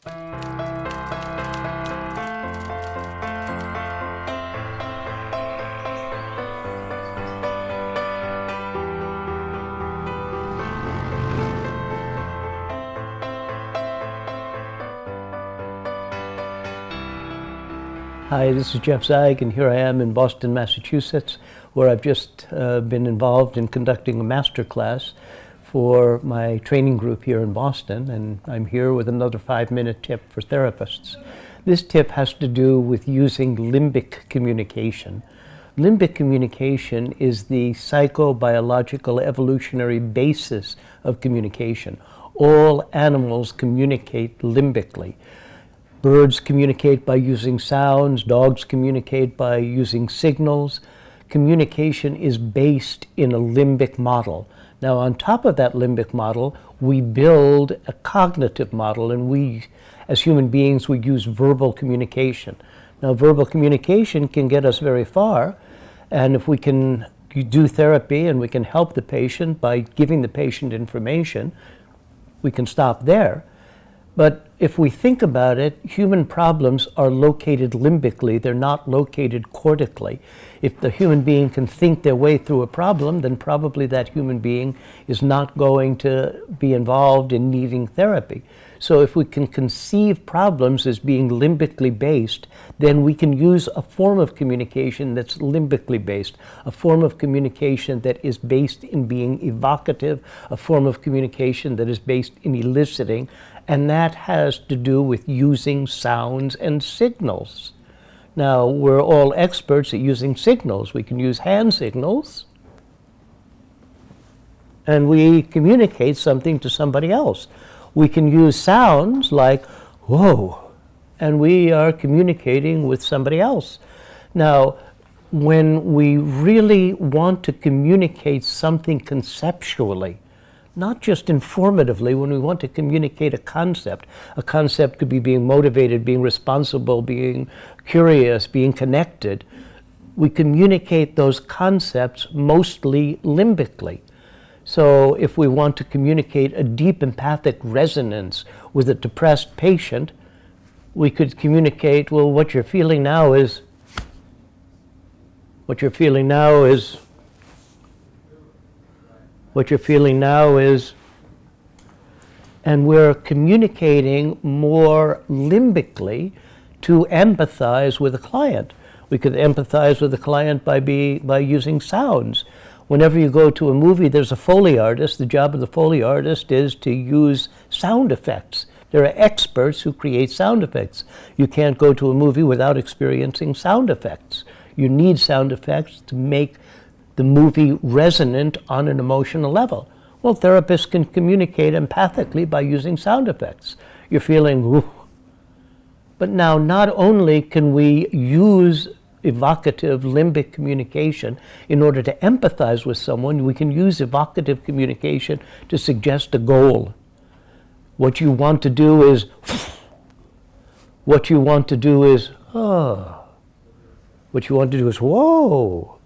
Hi, this is Jeff Zeig, and here I am in Boston, Massachusetts, where I've just been involved in conducting a master class for my training group here in Boston, and I'm here with another 5-minute tip for therapists. This tip has to do with using limbic communication. Limbic communication is the psychobiological evolutionary basis of communication. All animals communicate limbically. Birds communicate by using sounds, dogs communicate by using signals. Communication is based in a limbic model. Now, on top of that limbic model, we build a cognitive model, and we, as human beings, we use verbal communication. Now, verbal communication can get us very far, and if we can do therapy and we can help the patient by giving the patient information, we can stop there. But if we think about it, human problems are located limbically, they're not located cortically. If the human being can think their way through a problem, then probably that human being is not going to be involved in needing therapy. So if we can conceive problems as being limbically based, then we can use a form of communication that's limbically based, a form of communication that is based in being evocative, a form of communication that is based in eliciting, and that has to do with using sounds and signals. Now, we're all experts at using signals. We can use hand signals, and we communicate something to somebody else. We can use sounds like, whoa, and we are communicating with somebody else. Now, when we really want to communicate something conceptually, not just informatively, when we want to communicate a concept could be being motivated, being responsible, being curious, being connected, we communicate those concepts mostly limbically. So if we want to communicate a deep empathic resonance with a depressed patient, we could communicate, well, what you're feeling now is, and we're communicating more limbically to empathize with a client. We could empathize with the client by using sounds. Whenever you go to a movie, there's a Foley artist. The job of the Foley artist is to use sound effects. There are experts who create sound effects. You can't go to a movie without experiencing sound effects. You need sound effects to make the movie resonant on an emotional level. Well, therapists can communicate empathically by using sound effects. You're feeling, ooh. But now, not only can we use evocative limbic communication in order to empathize with someone, we can use evocative communication to suggest a goal. What you want to do is, oh. What you want to do is, whoa.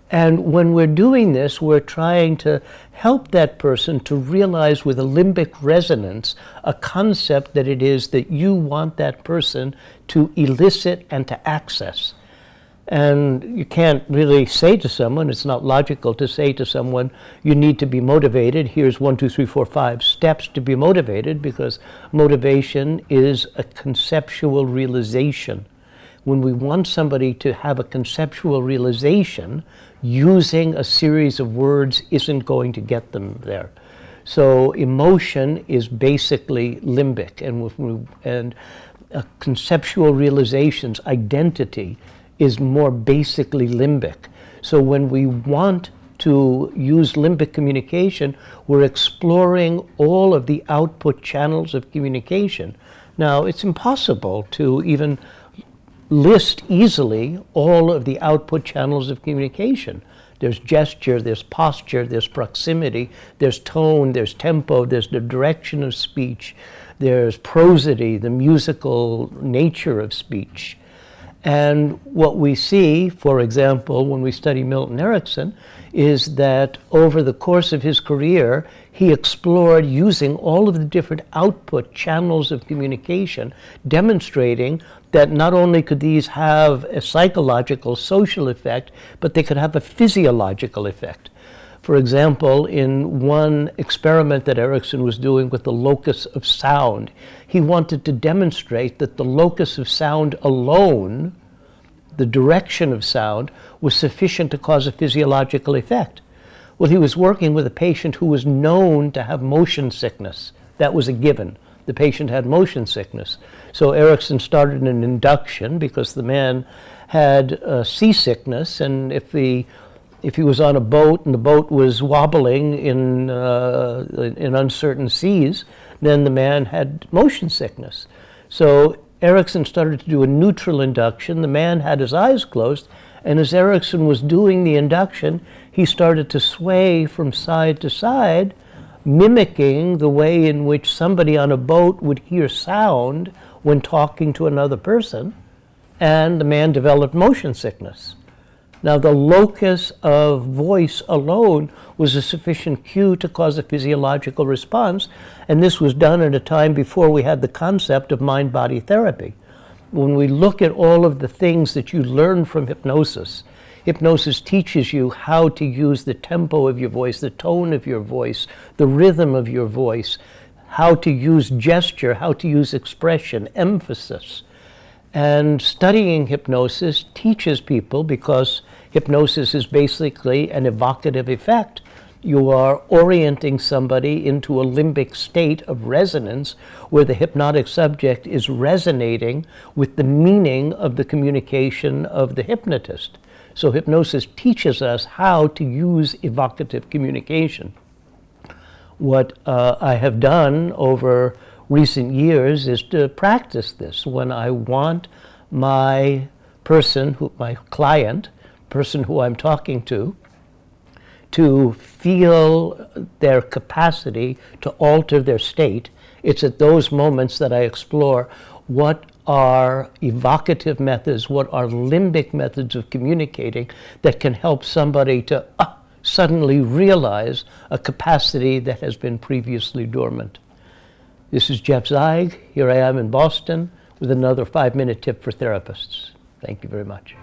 And when we're doing this, we're trying to help that person to realize with a limbic resonance a concept that it is that you want that person to elicit and to access. And you can't really say to someone, it's not logical to say to someone, you need to be motivated. Here's 1, 2, 3, 4, 5 steps to be motivated, because motivation is a conceptual realization. When we want somebody to have a conceptual realization, using a series of words isn't going to get them there. So emotion is basically limbic, and conceptual realizations, identity, is more basically limbic. So when we want to use limbic communication, we're exploring all of the output channels of communication. Now, it's impossible to even list easily all of the output channels of communication. There's gesture, there's posture, there's proximity, there's tone, there's tempo, there's the direction of speech, there's prosody, the musical nature of speech. And what we see, for example, when we study Milton Erickson, is that over the course of his career, he explored using all of the different output channels of communication, demonstrating that not only could these have a psychological, social effect, but they could have a physiological effect. For example, in one experiment that Erickson was doing with the locus of sound, he wanted to demonstrate that the locus of sound alone, the direction of sound, was sufficient to cause a physiological effect. Well, he was working with a patient who was known to have motion sickness. That was a given. The patient had motion sickness. So Erickson started an induction because the man had seasickness, and if he was on a boat and the boat was wobbling in uncertain seas, then the man had motion sickness. So Erickson started to do a neutral induction. The man had his eyes closed, and as Erickson was doing the induction, he started to sway from side to side, mimicking the way in which somebody on a boat would hear sound when talking to another person, and the man developed motion sickness. Now, the locus of voice alone was a sufficient cue to cause a physiological response, and this was done at a time before we had the concept of mind-body therapy. When we look at all of the things that you learn from hypnosis, hypnosis teaches you how to use the tempo of your voice, the tone of your voice, the rhythm of your voice, how to use gesture, how to use expression, emphasis. And studying hypnosis teaches people, because hypnosis is basically an evocative effect. You are orienting somebody into a limbic state of resonance where the hypnotic subject is resonating with the meaning of the communication of the hypnotist. So hypnosis teaches us how to use evocative communication. What I have done over recent years is to practice this. When I want my client, person who I'm talking to feel their capacity to alter their state, it's at those moments that I explore what are evocative methods, what are limbic methods of communicating that can help somebody to suddenly realize a capacity that has been previously dormant. This is Jeff Zeig. Here I am in Boston with another 5-minute tip for therapists. Thank you very much.